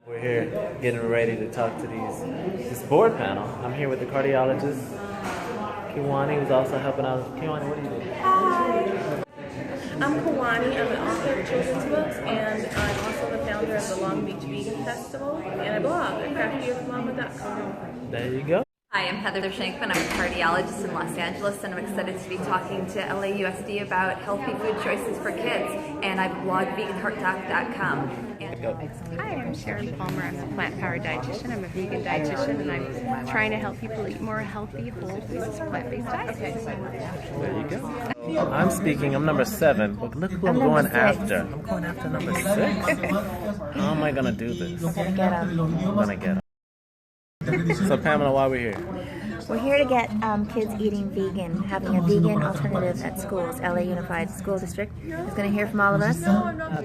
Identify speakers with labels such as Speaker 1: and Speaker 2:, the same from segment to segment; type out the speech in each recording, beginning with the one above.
Speaker 1: We're here getting ready to talk to this board panel. I'm here with the cardiologist, Kiwani, who's also helping out. Kiwani, what do you do?
Speaker 2: Hi, I'm Kiwani. I'm an author of children's books, and I'm also the founder of the Long Beach Vegan Festival, and I blog at craftyofmama.com.
Speaker 1: There you go.
Speaker 3: Hi, I'm Heather Shenkman. I'm a cardiologist in Los Angeles, and I'm excited to be talking to LAUSD about healthy food choices for kids. And I blog veganheartdoc.com.
Speaker 4: Hi, I'm Sharon Palmer. I'm a plant-powered dietitian. I'm a vegan dietitian, and I'm trying to help people eat more healthy, whole foods, plant-based diets.
Speaker 1: There you go. I'm speaking. I'm number 7, but look who I'm going after. I'm going after number 6. How am I gonna do this?
Speaker 5: We're gonna get them.
Speaker 1: I'm gonna get him. So Pamela, why are we here?
Speaker 5: We're here to get kids eating vegan, having a vegan alternative at schools. LA Unified School District is going to hear from all of us.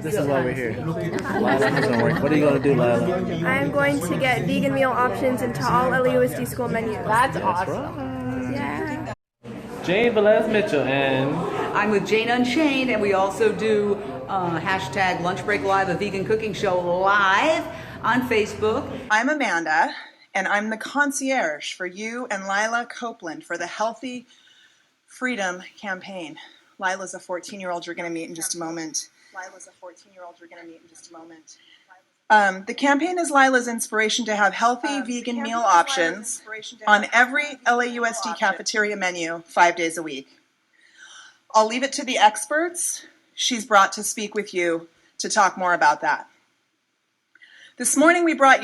Speaker 1: This is why we're here. Lila, who's gonna work? What are you gonna do, Lila?
Speaker 2: I'm going to get vegan meal options into all LAUSD school menus.
Speaker 4: That's awesome.
Speaker 2: Yeah.
Speaker 1: Jane Velez-Mitchell, and
Speaker 6: I'm with Jane Unchained, and we also do hashtag Lunch Break Live, a vegan cooking show live on Facebook.
Speaker 7: I'm Amanda, and I'm the concierge for you and Lila Copeland for the Healthy Freedom Campaign. Lila's a 14-year-old you're going to meet in just a moment. The campaign is Lila's inspiration to have healthy vegan meal options on every LAUSD cafeteria menu 5 days a week. I'll leave it to the experts she's brought to speak with you to talk more about that. This morning we brought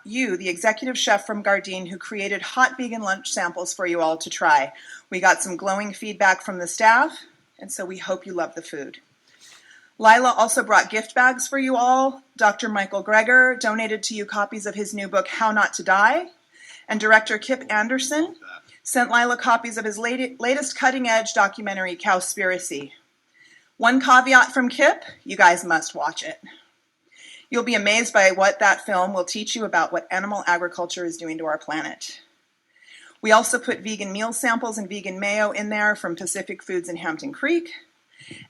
Speaker 7: you the executive chef from Gardein who created hot vegan lunch samples for you all to try. We got some glowing feedback from the staff, and so we hope you love the food. Lila also brought gift bags for you all. Dr. Michael Gregor donated to you copies of his new book, How Not to Die, and director Pam Anderson sent Lila copies of his latest cutting-edge documentary, Cowspiracy. One caveat from Kip, you guys must watch it. You'll be amazed by what that film will teach you about what animal agriculture is doing to our planet. We also put vegan meal samples and vegan mayo in there from Pacific Foods in Hampton Creek.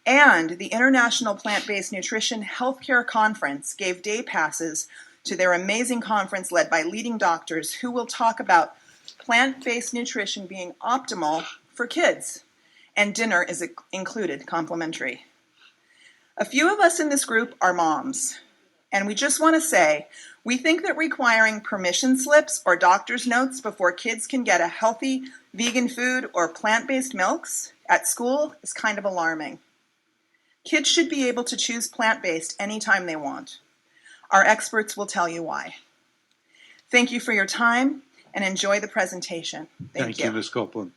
Speaker 7: And the International Plant-Based Nutrition Healthcare Conference gave day passes to their amazing conference led by leading doctors who will talk about plant-based nutrition being optimal for kids. And dinner is included, complimentary. A few of us in this group are moms. And we just want to say, we think that requiring permission slips or doctor's notes before kids can get a healthy vegan food or plant-based milks at school is kind of alarming. Kids should be able to choose plant-based anytime they want. Our experts will tell you why. Thank you for your time and enjoy the presentation. Thank you.
Speaker 8: Ms. Copeland.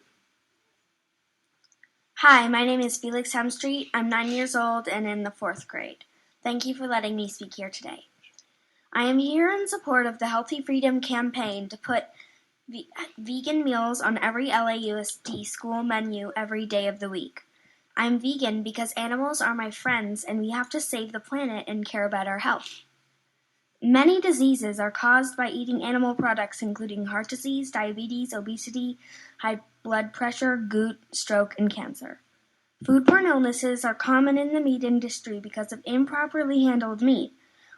Speaker 9: Hi, my name is Felix Hemstreet. I'm 9 years old and in the 4th grade. Thank you for letting me speak here today. I am here in support of the Healthy Freedom Campaign to put vegan meals on every LAUSD school menu every day of the week. I'm vegan because animals are my friends and we have to save the planet and care about our health. Many diseases are caused by eating animal products including heart disease, diabetes, obesity, high blood pressure, gout, stroke, and cancer. Foodborne illnesses are common in the meat industry because of improperly handled meat.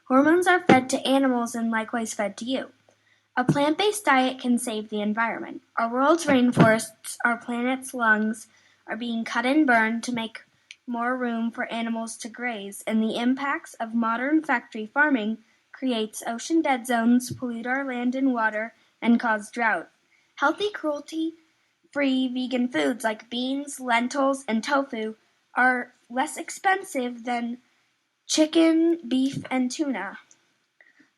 Speaker 9: Hormones are fed to animals and likewise fed to you. A plant-based diet can save the environment. Our world's rainforests, our planet's lungs, are being cut and burned to make more room for animals to graze, and the impacts of modern factory farming creates ocean dead zones, pollute our land and water, and cause drought. Healthy, cruelty-free vegan foods like beans, lentils, and tofu are less expensive than chicken, beef, and tuna.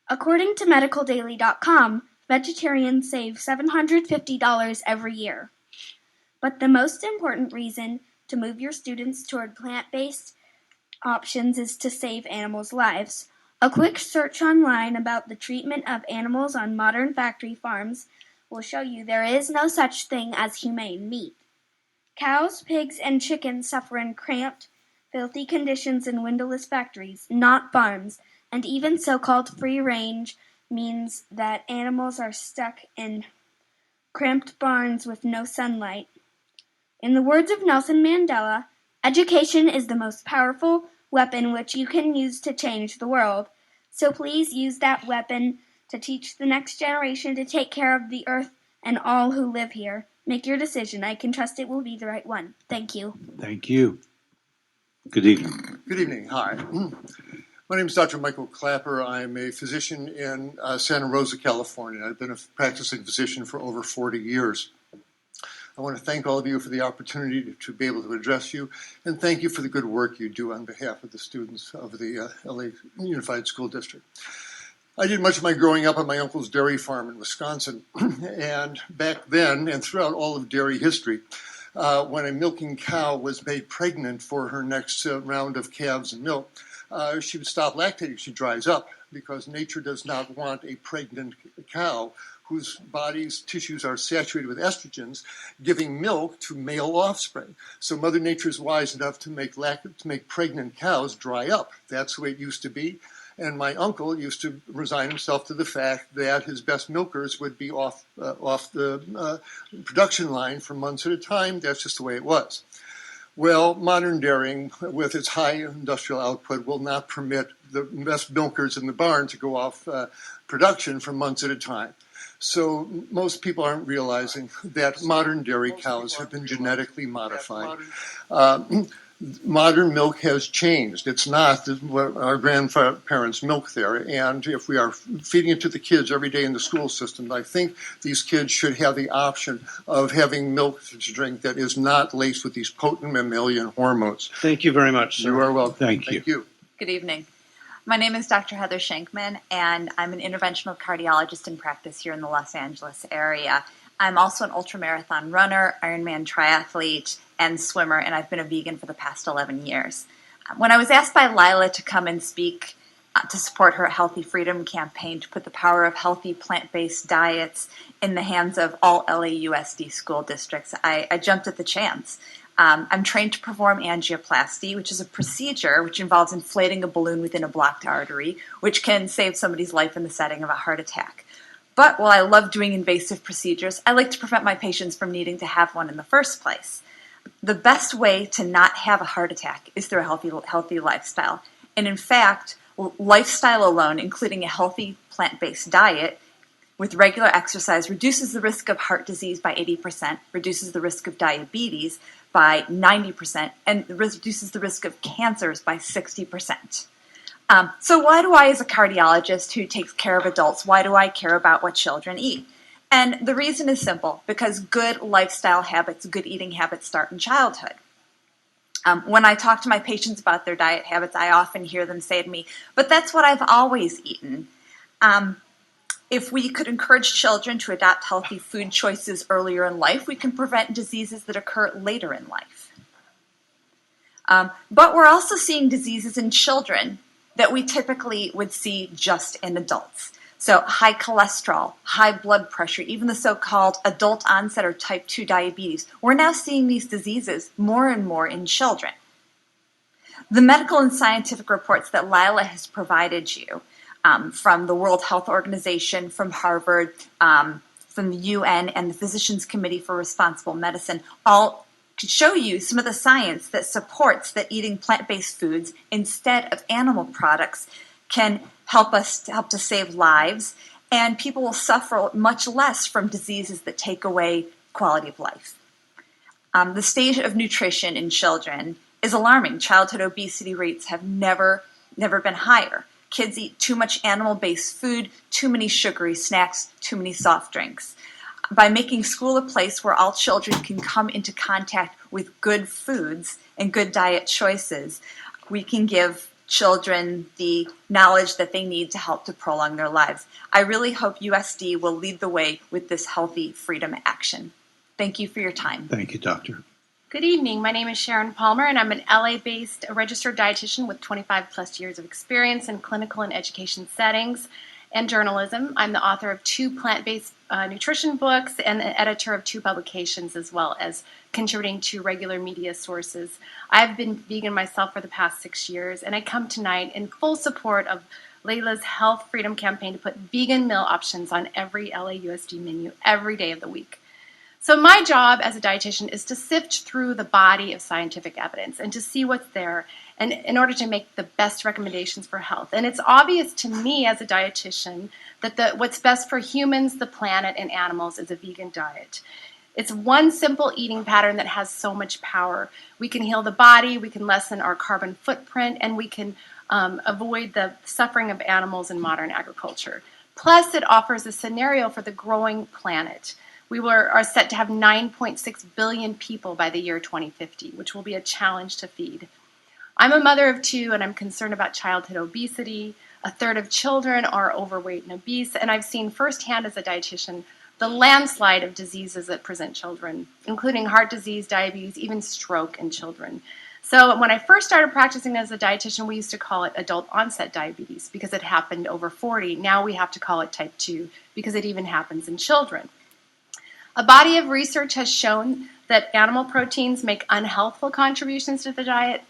Speaker 9: According to medicaldaily.com, vegetarians save $750 every year. But the most important reason to move your students toward plant-based options is to save animals' lives. A quick search online about the treatment of animals on modern factory farms will show you there is no such thing as humane meat. Cows, pigs, and chickens suffer in cramped, filthy conditions in windowless factories, not farms, and even so-called free range means that animals are stuck in cramped barns with no sunlight. In the words of Nelson Mandela, education is the most powerful weapon which you can use to change the world. So please use that weapon to teach the next generation to take care of the earth and all who live here. Make your decision. I can trust it will be the right one. Thank you.
Speaker 8: Thank you. Good evening.
Speaker 10: Good evening. Hi. My name is Dr. Michael Klapper. I'm a physician in Santa Rosa, California. I've been a practicing physician for over 40 years. I want to thank all of you for the opportunity to be able to address you, and thank you for the good work you do on behalf of the students of the LA Unified School District. I did much of my growing up on my uncle's dairy farm in Wisconsin, and back then, and throughout all of dairy history, when a milking cow was made pregnant for her next round of calves and milk, she would stop lactating. She dries up because nature does not want a pregnant cow whose body's tissues are saturated with estrogens giving milk to male offspring. So Mother Nature is wise enough to make pregnant cows dry up. That's the way it used to be. And my uncle used to resign himself to the fact that his best milkers would be off the production line for months at a time. That's just the way it was. Well, modern dairying, with its high industrial output, will not permit the best milkers in the barn to go off production for months at a time. So most people aren't realizing that modern dairy cows have been genetically modified. Modern milk has changed. It's not what our grandparents milked there. And if we are feeding it to the kids every day in the school system, I think these kids should have the option of having milk to drink that is not laced with these potent mammalian hormones.
Speaker 8: Thank you very much, sir.
Speaker 10: You are welcome.
Speaker 8: Thank you.
Speaker 3: Good evening. My name is Dr. Heather Shenkman, and I'm an interventional cardiologist in practice here in the Los Angeles area. I'm also an ultramarathon runner, Ironman triathlete, and swimmer, and I've been a vegan for the past 11 years. When I was asked by Lila to come and speak to support her Healthy Freedom campaign to put the power of healthy plant-based diets in the hands of all LAUSD school districts, I jumped at the chance. I'm trained to perform angioplasty, which is a procedure which involves inflating a balloon within a blocked artery, which can save somebody's life in the setting of a heart attack. But while I love doing invasive procedures, I like to prevent my patients from needing to have one in the first place. The best way to not have a heart attack is through a healthy lifestyle. And in fact, lifestyle alone, including a healthy plant-based diet, with regular exercise, reduces the risk of heart disease by 80%, reduces the risk of diabetes by 90%, and reduces the risk of cancers by 60%. So why do I, as a cardiologist who takes care of adults, why do I care about what children eat? And the reason is simple, because good lifestyle habits, good eating habits start in childhood. When I talk to my patients about their diet habits, I often hear them say to me, but that's what I've always eaten. If we could encourage children to adopt healthy food choices earlier in life, we can prevent diseases that occur later in life. But we're also seeing diseases in children that we typically would see just in adults. So high cholesterol, high blood pressure, even the so-called adult onset or type 2 diabetes. We're now seeing these diseases more and more in children. The medical and scientific reports that Lila has provided you from the World Health Organization, from Harvard, from the UN, and the Physicians Committee for Responsible Medicine all show you some of the science that supports that eating plant-based foods instead of animal products can help to save lives, and people will suffer much less from diseases that take away quality of life. The state of nutrition in children is alarming. Childhood obesity rates have never been higher. Kids eat too much animal-based food, too many sugary snacks, too many soft drinks. By making school a place where all children can come into contact with good foods and good diet choices, we can give children the knowledge that they need to help to prolong their lives. I really hope USD will lead the way with this healthy freedom action. Thank you for your time.
Speaker 8: Thank you, Doctor.
Speaker 4: Good evening. My name is Sharon Palmer, and I'm an LA-based registered dietitian with 25 plus years of experience in clinical and education settings and journalism. I'm the author of 2 plant-based nutrition books and the editor of 2 publications, as well as contributing to regular media sources. I've been vegan myself for the past 6 years, and I come tonight in full support of Lila's Health Freedom campaign to put vegan meal options on every LAUSD menu every day of the week. So my job as a dietitian is to sift through the body of scientific evidence and to see what's there and in order to make the best recommendations for health. And it's obvious to me as a dietitian that what's best for humans, the planet, and animals is a vegan diet. It's one simple eating pattern that has so much power. We can heal the body, we can lessen our carbon footprint, and we can avoid the suffering of animals in modern agriculture. Plus, it offers a scenario for the growing planet. We are set to have 9.6 billion people by the year 2050, which will be a challenge to feed. I'm a mother of 2, and I'm concerned about childhood obesity. A third of children are overweight and obese, and I've seen firsthand as a dietitian the landslide of diseases that present children, including heart disease, diabetes, even stroke in children. So when I first started practicing as a dietitian, we used to call it adult onset diabetes because it happened over 40. Now we have to call it type 2 because it even happens in children. A body of research has shown that animal proteins make unhealthful contributions to the diet,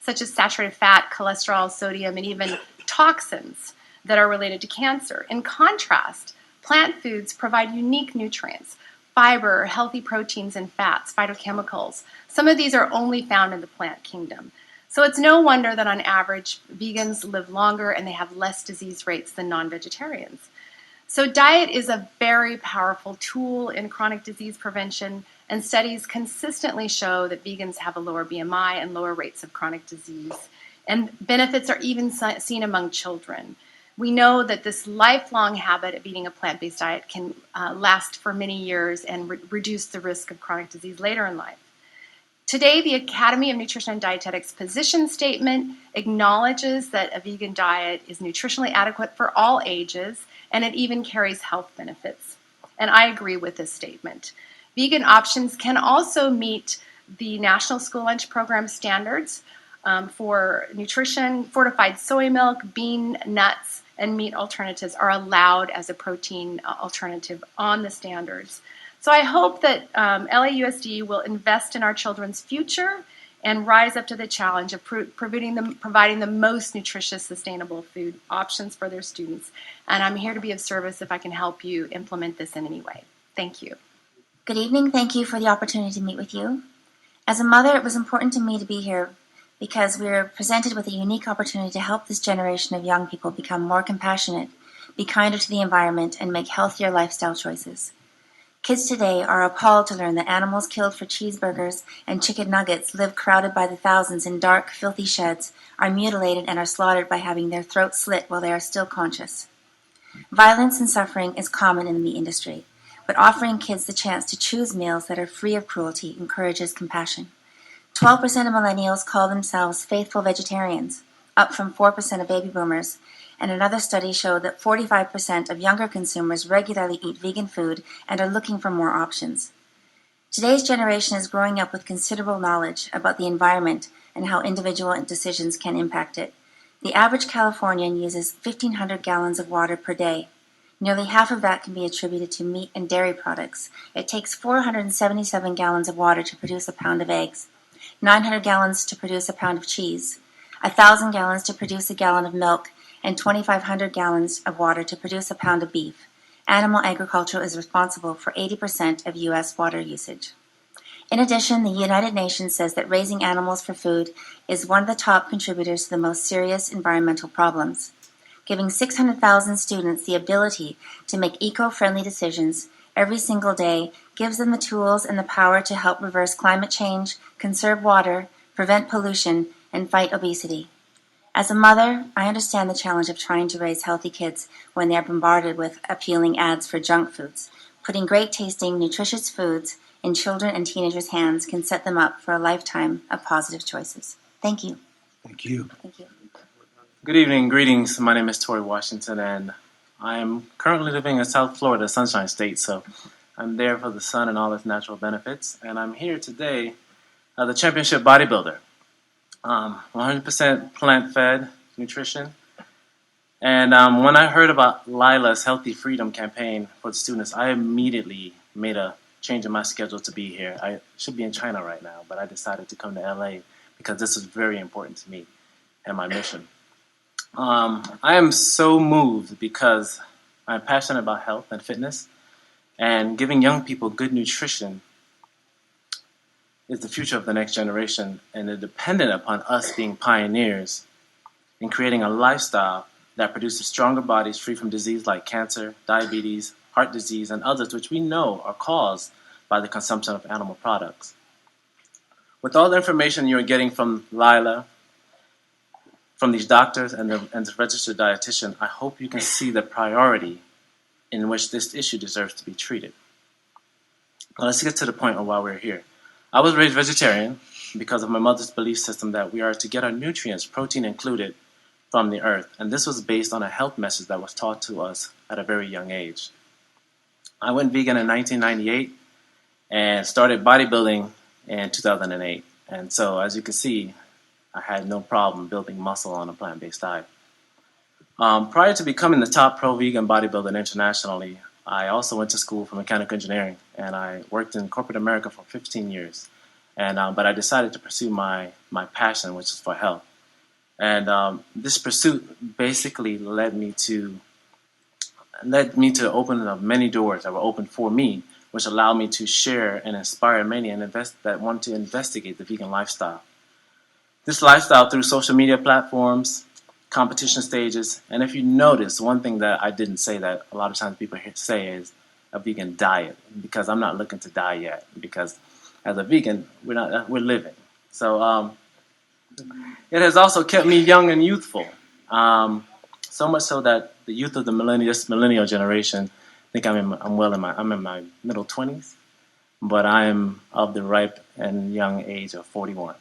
Speaker 4: such as saturated fat, cholesterol, sodium, and even toxins that are related to cancer. In contrast, plant foods provide unique nutrients, fiber, healthy proteins and fats, phytochemicals. Some of these are only found in the plant kingdom. So it's no wonder that on average, vegans live longer and they have less disease rates than non-vegetarians. So diet is a very powerful tool in chronic disease prevention, and studies consistently show that vegans have a lower BMI and lower rates of chronic disease. And benefits are even seen among children. We know that this lifelong habit of eating a plant-based diet can last for many years and reduce the risk of chronic disease later in life. Today, the Academy of Nutrition and Dietetics position statement acknowledges that a vegan diet is nutritionally adequate for all ages, and it even carries health benefits. And I agree with this statement. Vegan options can also meet the National School Lunch Program standards for nutrition. Fortified soy milk, bean, nuts, and meat alternatives are allowed as a protein alternative on the standards. So I hope that LAUSD will invest in our children's future and rise up to the challenge of providing the most nutritious, sustainable food options for their students. And I'm here to be of service if I can help you implement this in any way. Thank you.
Speaker 5: Good evening. Thank you for the opportunity to meet with you. As a mother, it was important to me to be here because we are presented with a unique opportunity to help this generation of young people become more compassionate, be kinder to the environment, and make healthier lifestyle choices. Kids today are appalled to learn that animals killed for cheeseburgers and chicken nuggets live crowded by the thousands in dark, filthy sheds, are mutilated, and are slaughtered by having their throats slit while they are still conscious. Violence and suffering is common in the meat industry, but offering kids the chance to choose meals that are free of cruelty encourages compassion. 12% of millennials call themselves faithful vegetarians, up from 4% of baby boomers, and another study showed that 45% of younger consumers regularly eat vegan food and are looking for more options. Today's generation is growing up with considerable knowledge about the environment and how individual decisions can impact it. The average Californian uses 1,500 gallons of water per day. Nearly half of that can be attributed to meat and dairy products. It takes 477 gallons of water to produce a pound of eggs, 900 gallons to produce a pound of cheese, 1,000 gallons to produce a gallon of milk, and 2,500 gallons of water to produce a pound of beef. Animal agriculture is responsible for 80% of U.S. water usage. In addition, the United Nations says that raising animals for food is one of the top contributors to the most serious environmental problems. Giving 600,000 students the ability to make eco-friendly decisions every single day gives them the tools and the power to help reverse climate change, conserve water, prevent pollution, and fight obesity. As a mother, I understand the challenge of trying to raise healthy kids when they are bombarded with appealing ads for junk foods. Putting great-tasting, nutritious foods in children and teenagers' hands can set them up for a lifetime of positive choices. Thank you.
Speaker 8: Thank you.
Speaker 5: Thank you.
Speaker 1: Good evening, greetings. My name is Torre Washington, and I am currently living in South Florida, Sunshine State, so I'm there for the sun and all its natural benefits. And I'm here today, the championship bodybuilder. 100% plant-fed nutrition. And when I heard about Lila's Healthy Freedom campaign for the students, I immediately made a change in my schedule to be here. I should be in China right now, but I decided to come to LA because this is very important to me and my mission. I am so moved because I'm passionate about health and fitness, And giving young people good nutrition is the future of the next generation, and it's dependent upon us being pioneers in creating a lifestyle that produces stronger bodies free from disease like cancer, diabetes, heart disease, and others which we know are caused by the consumption of animal products. With all the information you're getting from Lila, from these doctors and the registered dietitian, I hope you can see the priority in which this issue deserves to be treated. Now let's get to the point of why we're here. I was raised vegetarian because of my mother's belief system that we are to get our nutrients, protein included, from the earth, and this was based on a health message that was taught to us at a very young age. I went vegan in 1998 and started bodybuilding in 2008, and so as you can see, I had no problem building muscle on a plant-based diet. Prior to becoming the top pro-vegan bodybuilder internationally, I also went to school for mechanical engineering, and I worked in corporate America for 15 years. But I decided to pursue my passion, which is for health. And this pursuit basically led me to open up many doors that were opened for me, which allowed me to share and inspire many that want to investigate the vegan lifestyle. This lifestyle through social media platforms, competition stages, and if you notice, one thing that I didn't say that a lot of times people say is a vegan diet, because I'm not looking to die yet, because as a vegan, we're living. So it has also kept me young and youthful, so much so that the youth of the millennial generation think I'm in my middle 20s, but I am of the ripe and young age of 41.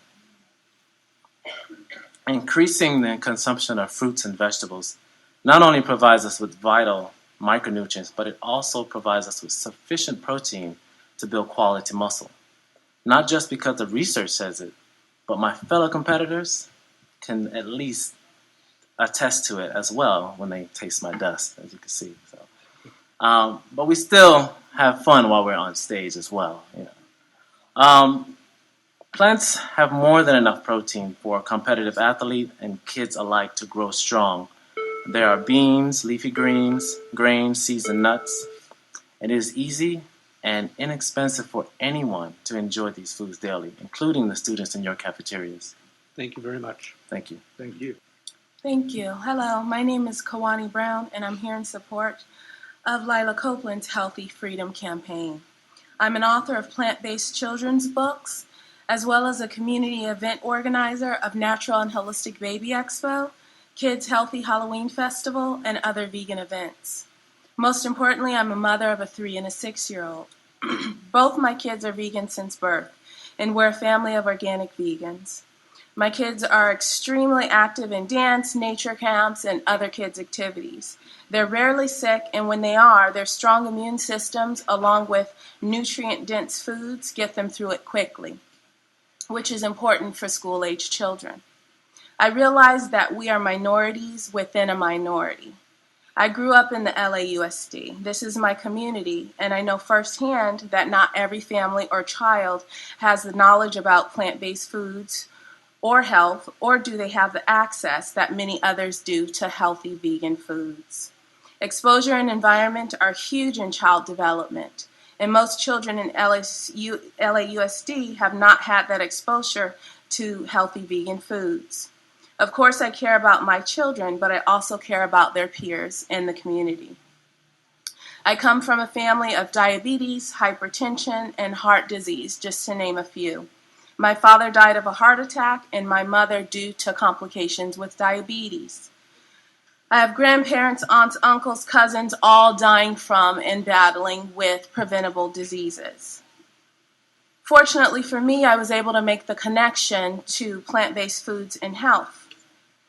Speaker 1: Increasing the consumption of fruits and vegetables not only provides us with vital micronutrients, but it also provides us with sufficient protein to build quality muscle. Not just because the research says it, but my fellow competitors can at least attest to it as well when they taste my dust, as you can see. So, but we still have fun while we're on stage as well. You know. Plants have more than enough protein for a competitive athlete and kids alike to grow strong. There are beans, leafy greens, grains, seeds, and nuts. It is easy and inexpensive for anyone to enjoy these foods daily, including the students in your cafeterias.
Speaker 8: Thank you very much.
Speaker 1: Thank you.
Speaker 8: Thank you.
Speaker 2: Thank you. Hello, my name is Kanani Brown, and I'm here in support of Lila Copeland's Healthy Freedom Campaign. I'm an author of plant-based children's books, as well as a community event organizer of Natural and Holistic Baby Expo, Kids Healthy Halloween Festival, and other vegan events. Most importantly, I'm a mother of a 3- and a 6-year-old. Both my kids are vegan since birth, and we're a family of organic vegans. My kids are extremely active in dance, nature camps, and other kids' activities. They're rarely sick, and when they are, their strong immune systems, along with nutrient-dense foods, get them through it quickly, which is important for school-age children. I realize that we are minorities within a minority. I grew up in the LAUSD. This is my community, and I know firsthand that not every family or child has the knowledge about plant-based foods or health, or do they have the access that many others do to healthy vegan foods. Exposure and environment are huge in child development, and most children in LAUSD have not had that exposure to healthy vegan foods. Of course, I care about my children, but I also care about their peers in the community. I come from a family of diabetes, hypertension, and heart disease, just to name a few. My father died of a heart attack, and my mother due to complications with diabetes. I have grandparents, aunts, uncles, cousins, all dying from and battling with preventable diseases. Fortunately for me, I was able to make the connection to plant-based foods and health.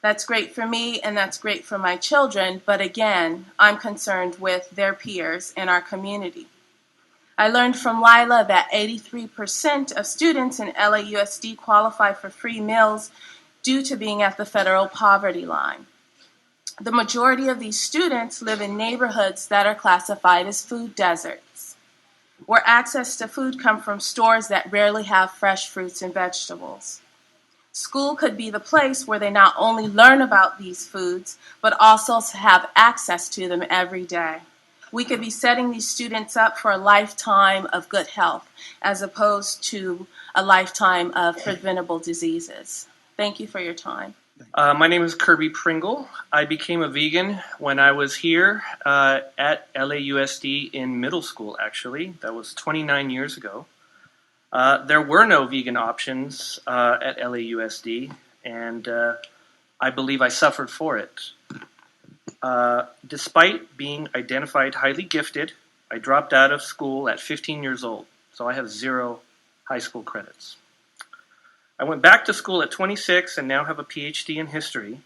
Speaker 2: That's great for me and that's great for my children, but again, I'm concerned with their peers in our community. I learned from Lila that 83% of students in LAUSD qualify for free meals due to being at the federal poverty line. The majority of these students live in neighborhoods that are classified as food deserts, where access to food comes from stores that rarely have fresh fruits and vegetables. School could be the place where they not only learn about these foods, but also have access to them every day. we could be setting these students up for a lifetime of good health as opposed to a lifetime of preventable diseases. Thank you for your time.
Speaker 11: My name is Kirby Pringle. I became a vegan when I was here at LAUSD in middle school, actually. That was 29 years ago. There were no vegan options at LAUSD, and I believe I suffered for it. Despite being identified highly gifted, I dropped out of school at 15 years old, so I have 0 high school credits. I went back to school at 26 and now have a PhD in history.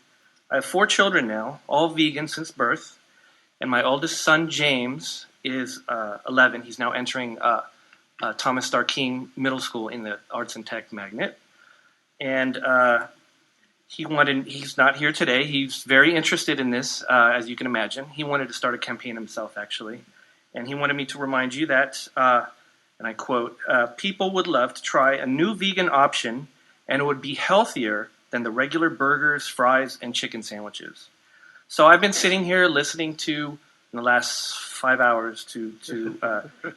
Speaker 11: I have 4 children now, all vegan since birth, and my oldest son, James, is 11. He's now entering Thomas Starr King Middle School in the Arts and Tech Magnet. And he's not here today. He's very interested in this, as you can imagine. He wanted to start a campaign himself, actually. And he wanted me to remind you that, and I quote, people would love to try a new vegan option, and it would be healthier than the regular burgers, fries, and chicken sandwiches. So I've been sitting here listening to, in the last 5 hours, to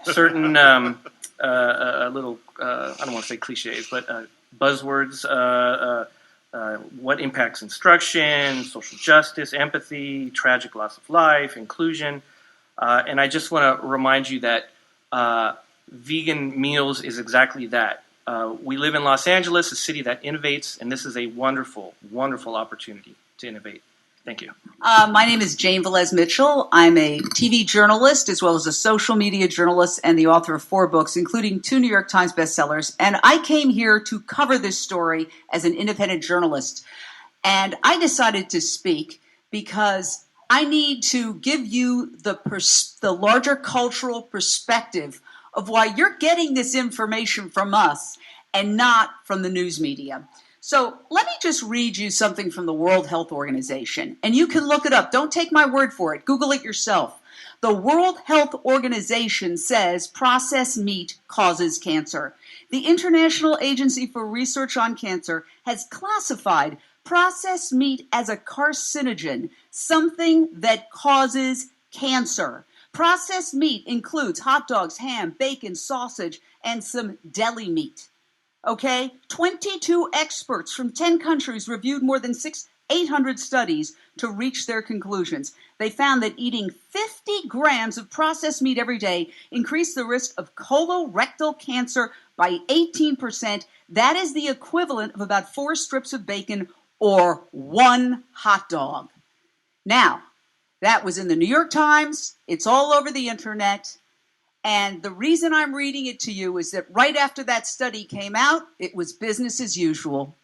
Speaker 11: certain little, I don't want to say cliches, but buzzwords, what impacts instruction, social justice, empathy, tragic loss of life, inclusion. And I just want to remind you that vegan meals is exactly that. We live in Los Angeles, a city that innovates, and this is a wonderful, wonderful opportunity to innovate. Thank you.
Speaker 6: My name is Jane Velez-Mitchell. I'm a TV journalist as well as a social media journalist and the author of 4 books, including 2 New York Times bestsellers. And I came here to cover this story as an independent journalist. And I decided to speak because I need to give you the larger cultural perspective of why you're getting this information from us and not from the news media. So let me just read you something from the World Health Organization, and you can look it up. Don't take my word for it. Google it yourself. The World Health Organization says processed meat causes cancer. The International Agency for Research on Cancer has classified processed meat as a carcinogen, something that causes cancer. Processed meat includes hot dogs, ham, bacon, sausage, and some deli meat. Okay? 22 experts from 10 countries reviewed more than 800 studies to reach their conclusions. They found that eating 50 grams of processed meat every day increased the risk of colorectal cancer by 18%. That is the equivalent of about 4 strips of bacon or 1 hot dog. Now, that was in the New York Times. It's all over the internet. And the reason I'm reading it to you is that right after that study came out, it was business as usual.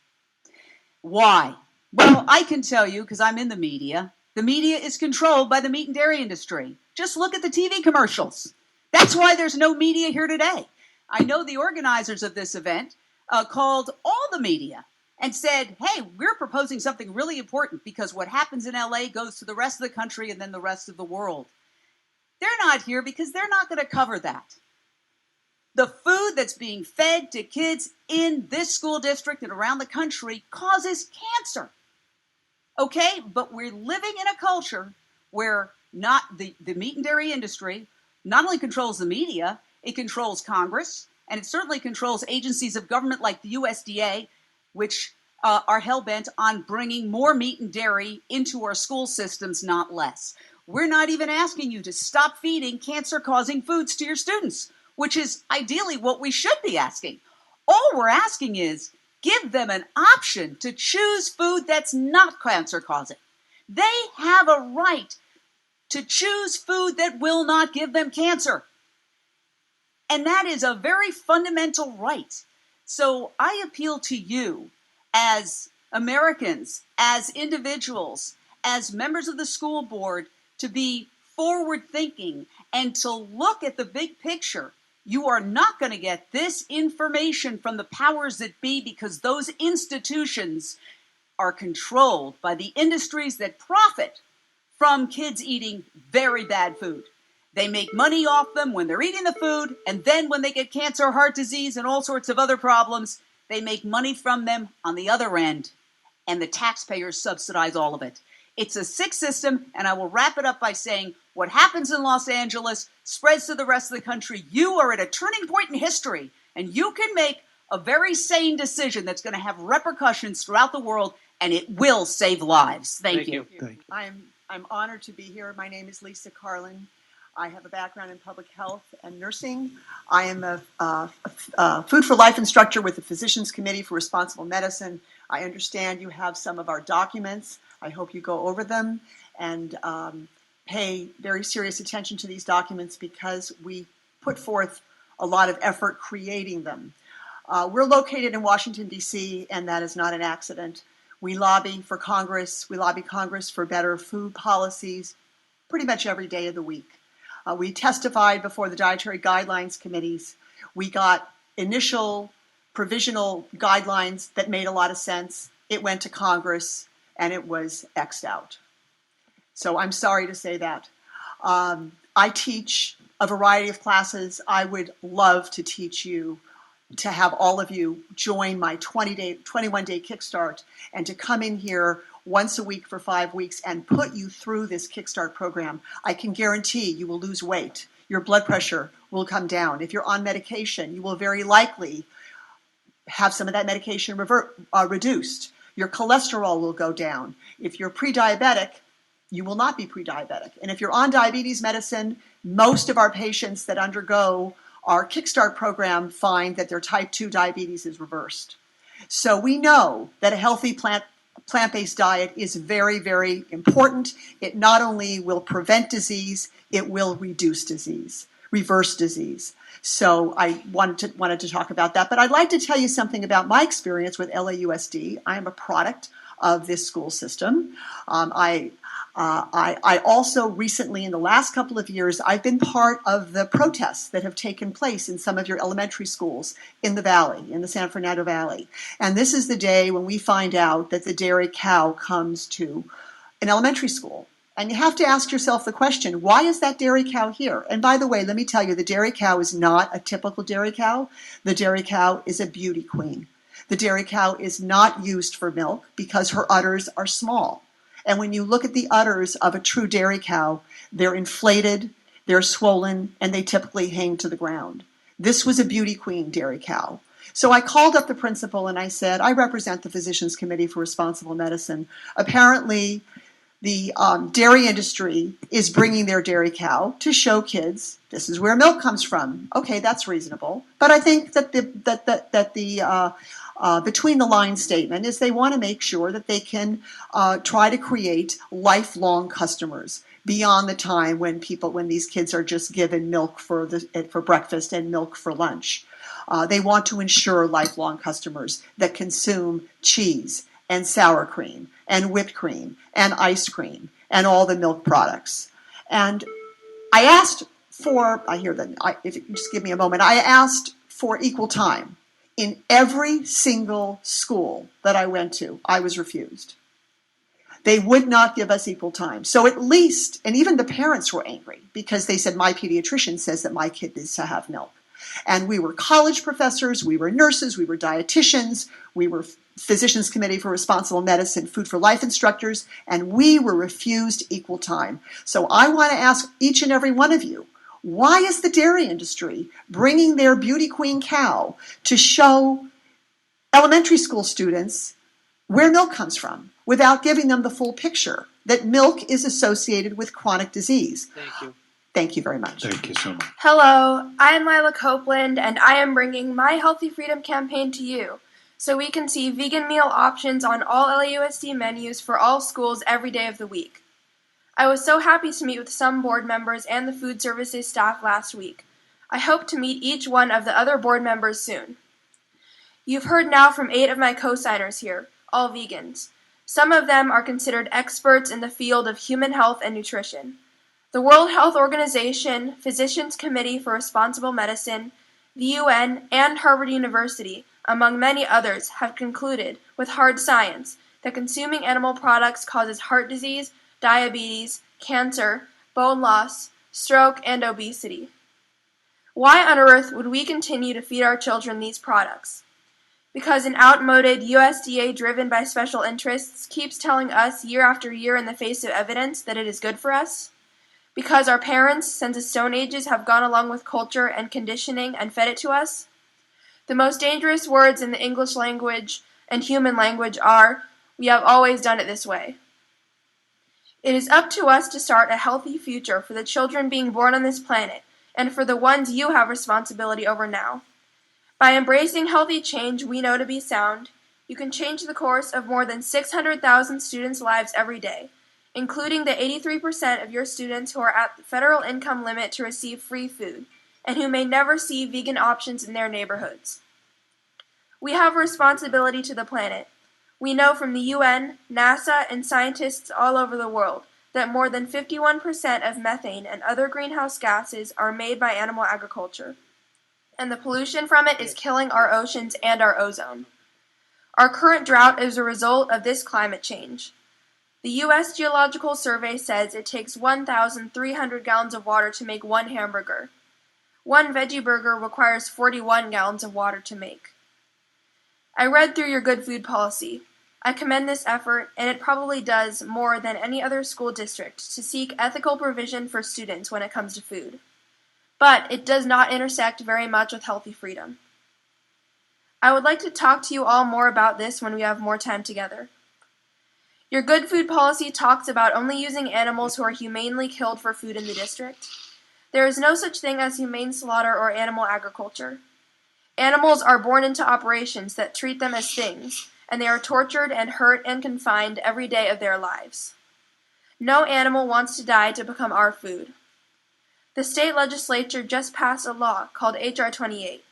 Speaker 6: Why? Well, I can tell you because I'm in the media. The media is controlled by the meat and dairy industry. Just look at the TV commercials. That's why there's no media here today. I know the organizers of this event called all the media and said, hey, we're proposing something really important because what happens in LA goes to the rest of the country and then the rest of the world. They're not here because they're not going to cover that. The food that's being fed to kids in this school district and around the country causes cancer. Okay, but we're living in a culture where not the meat and dairy industry not only controls the media, it controls Congress, and it certainly controls agencies of government like the USDA, which are hell-bent on bringing more meat and dairy into our school systems, not less. We're not even asking you to stop feeding cancer-causing foods to your students, which is ideally what we should be asking. All we're asking is give them an option to choose food that's not cancer-causing. They have a right to choose food that will not give them cancer. And that is a very fundamental right. So I appeal to you as Americans, as individuals, as members of the school board, to be forward-thinking and to look at the big picture. You are not going to get this information from the powers that be because those institutions are controlled by the industries that profit from kids eating very bad food. They make money off them when they're eating the food, and then when they get cancer, heart disease, and all sorts of other problems, they make money from them on the other end, and the taxpayers subsidize all of it. It's a sick system, and I will wrap it up by saying what happens in Los Angeles spreads to the rest of the country. You are at a turning point in history, and you can make a very sane decision that's going to have repercussions throughout the world, and it will save lives. Thank you.
Speaker 8: Thank you.
Speaker 7: I'm honored to be here. My name is Lisa Carlin. I have a background in public health and nursing. I am a Food for Life instructor with the Physicians Committee for Responsible Medicine. I understand you have some of our documents. I hope you go over them and pay very serious attention to these documents because we put forth a lot of effort creating them. We're located in Washington, D.C., and that is not an accident. We lobby for Congress. We lobby Congress for better food policies pretty much every day of the week. We testified before the Dietary Guidelines Committees. We got initial provisional guidelines that made a lot of sense. It went to Congress, and it was X'd out. So I'm sorry to say that. I teach a variety of classes. I would love to teach you, to have all of you join my 21-day Kickstart and to come in here once a week for 5 weeks and put you through this Kickstart program. I can guarantee you will lose weight. Your blood pressure will come down. If you're on medication, you will very likely have some of that medication reduced. Your cholesterol will go down. If you're pre-diabetic, you will not be pre-diabetic. And if you're on diabetes medicine, most of our patients that undergo our Kickstart program find that their type 2 diabetes is reversed. So we know that a healthy plant-based diet is very, very important. It not only will prevent disease, it will reduce disease, reverse disease. So I wanted to talk about that. But I'd like to tell you something about my experience with LAUSD. I am a product of this school system. I also recently, in the last couple of years, I've been part of the protests that have taken place in some of your elementary schools in the Valley, in the San Fernando Valley. And this is the day when we find out that the dairy cow comes to an elementary school. And you have to ask yourself the question, why is that dairy cow here? And by the way, let me tell you, the dairy cow is not a typical dairy cow. The dairy cow is a beauty queen. The dairy cow is not used for milk because her udders are small. And when you look at the udders of a true dairy cow, they're inflated, they're swollen, and they typically hang to the ground. This was a beauty queen dairy cow. So I called up the principal and I said, I represent the Physicians Committee for Responsible Medicine. Apparently, the dairy industry is bringing their dairy cow to show kids this is where milk comes from. Okay, that's reasonable. But I think that the between the lines statement is they want to make sure that they can try to create lifelong customers beyond the time when these kids are just given milk for breakfast and milk for lunch. They want to ensure lifelong customers that consume cheese and sour cream and whipped cream and ice cream and all the milk products. And I asked for, if you just give me a moment, I asked for equal time. In every single school that I went to, I was refused. They would not give us equal time. So at least, and even the parents were angry because they said, my pediatrician says that my kid needs to have milk. And we were college professors, we were nurses, we were dietitians, we were Physicians Committee for Responsible Medicine, Food for Life instructors, and we were refused equal time. So I want to ask each and every one of you, why is the dairy industry bringing their beauty queen cow to show elementary school students where milk comes from without giving them the full picture that milk is associated with chronic disease?
Speaker 11: Thank you.
Speaker 7: Thank you very much.
Speaker 8: Thank you so much.
Speaker 12: Hello, I'm Lila Copeland, and I am bringing my Healthy Freedom campaign to you so we can see vegan meal options on all LAUSD menus for all schools every day of the week. I was so happy to meet with some board members and the food services staff last week. I hope to meet each one of the other board members soon. You've heard now from 8 of my co-signers here, all vegans. Some of them are considered experts in the field of human health and nutrition. The World Health Organization, Physicians Committee for Responsible Medicine, the UN, and Harvard University, among many others, have concluded with hard science that consuming animal products causes heart disease, diabetes, cancer, bone loss, stroke, and obesity. Why on earth would we continue to feed our children these products? Because an outmoded USDA driven by special interests keeps telling us year after year in the face of evidence that it is good for us? Because our parents, since the Stone Ages, have gone along with culture and conditioning and fed it to us? The most dangerous words in the English language and human language are, "We have always done it this way." It is up to us to start a healthy future for the children being born on this planet, and for the ones you have responsibility over now. By embracing healthy change we know to be sound, you can change the course of more than 600,000 students' lives every day, including the 83% of your students who are at the federal income limit to receive free food, and who may never see vegan options in their neighborhoods. We have a responsibility to the planet. We know from the UN, NASA, and scientists all over the world that more than 51% of methane and other greenhouse gases are made by animal agriculture, and the pollution from it is killing our oceans and our ozone. Our current drought is a result of this climate change. The U.S. Geological Survey says it takes 1,300 gallons of water to make one hamburger. One veggie burger requires 41 gallons of water to make. I read through your good food policy. I commend this effort, and it probably does more than any other school district to seek ethical provision for students when it comes to food. But it does not intersect very much with healthy freedom. I would like to talk to you all more about this when we have more time together. Your good food policy talks about only using animals who are humanely killed for food in the district. There is no such thing as humane slaughter or animal agriculture. Animals are born into operations that treat them as things, and they are tortured and hurt and confined every day of their lives. No animal wants to die to become our food. The state legislature just passed a law called H.R. 28.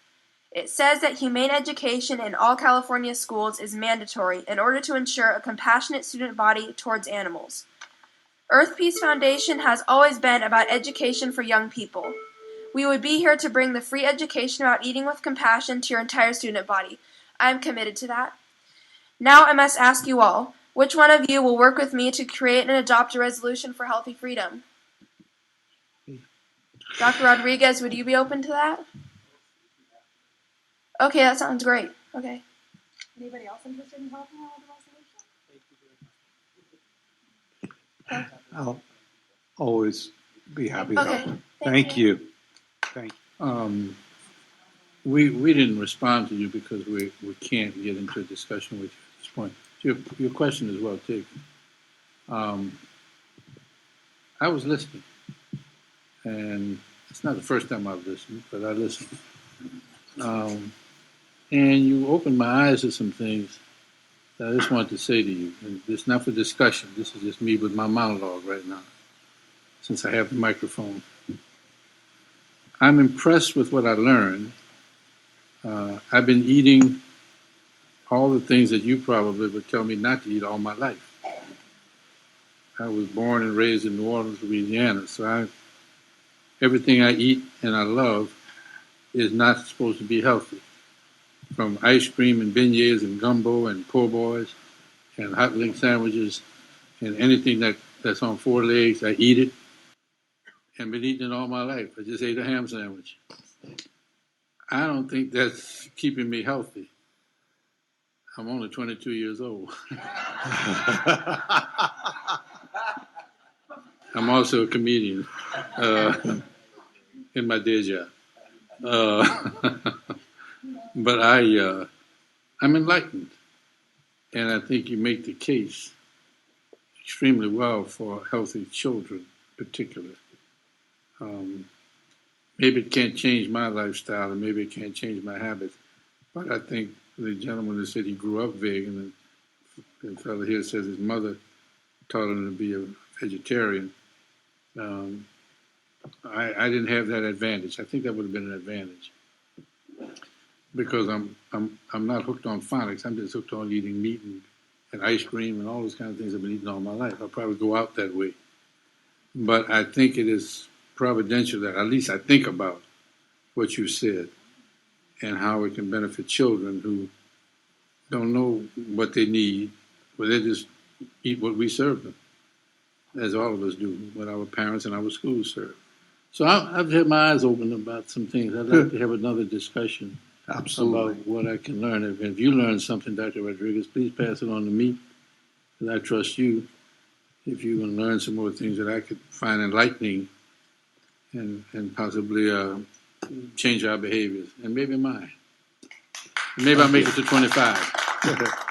Speaker 12: It says that humane education in all California schools is mandatory in order to ensure a compassionate student body towards animals. Earth Peace Foundation has always been about education for young people. We would be here to bring the free education about eating with compassion to your entire student body. I am committed to that. Now I must ask you all, which one of you will work with me to create and adopt a resolution for healthy freedom? Dr. Rodriguez, would you be open to that? Okay, that sounds great. Okay. Anybody else interested in helping out with the resolution?
Speaker 8: I'll always be happy to
Speaker 12: Okay,
Speaker 8: help.
Speaker 12: thank you.
Speaker 8: Thank you.
Speaker 13: We didn't respond to you because we can't get into a discussion with you at this point. Your question is well taken. I was listening, and it's not the first time I've listened, but I listened. And you opened my eyes to some things that I just wanted to say to you. And it's not for discussion. This is just me with my monologue right now, since I have the microphone. I'm impressed with what I learned. I've been eating all the things that you probably would tell me not to eat all my life. I was born and raised in New Orleans, Louisiana, so everything I eat and I love is not supposed to be healthy. From ice cream and beignets and gumbo and po' boys and hot link sandwiches and anything that's on four legs, I eat it. And been eating it all my life. I just ate a ham sandwich. I don't think that's keeping me healthy. I'm only 22 years old. I'm also a comedian in my day job. But I'm enlightened. And I think you make the case extremely well for healthy children in particular. Maybe it can't change my lifestyle and maybe it can't change my habits. But I think the gentleman who said he grew up vegan, and the fellow here says his mother taught him to be a vegetarian. I didn't have that advantage. I think that would have been an advantage. Because I'm not hooked on phonics. I'm just hooked on eating meat and ice cream and all those kind of things I've been eating all my life. I'll probably go out that way. But I think it is providential that at least I think about what you said and how it can benefit children who don't know what they need, but they just eat what we serve them, as all of us do, what our parents and our schools serve. So I've had my eyes open about some things. I'd like to have another discussion
Speaker 8: Absolutely.
Speaker 13: about what I can learn. If you learn something, Dr. Rodriguez, please pass it on to me, because I trust you. If you can learn some more things that I could find enlightening and possibly change our behaviors, and maybe mine. Maybe I'll make it to 25.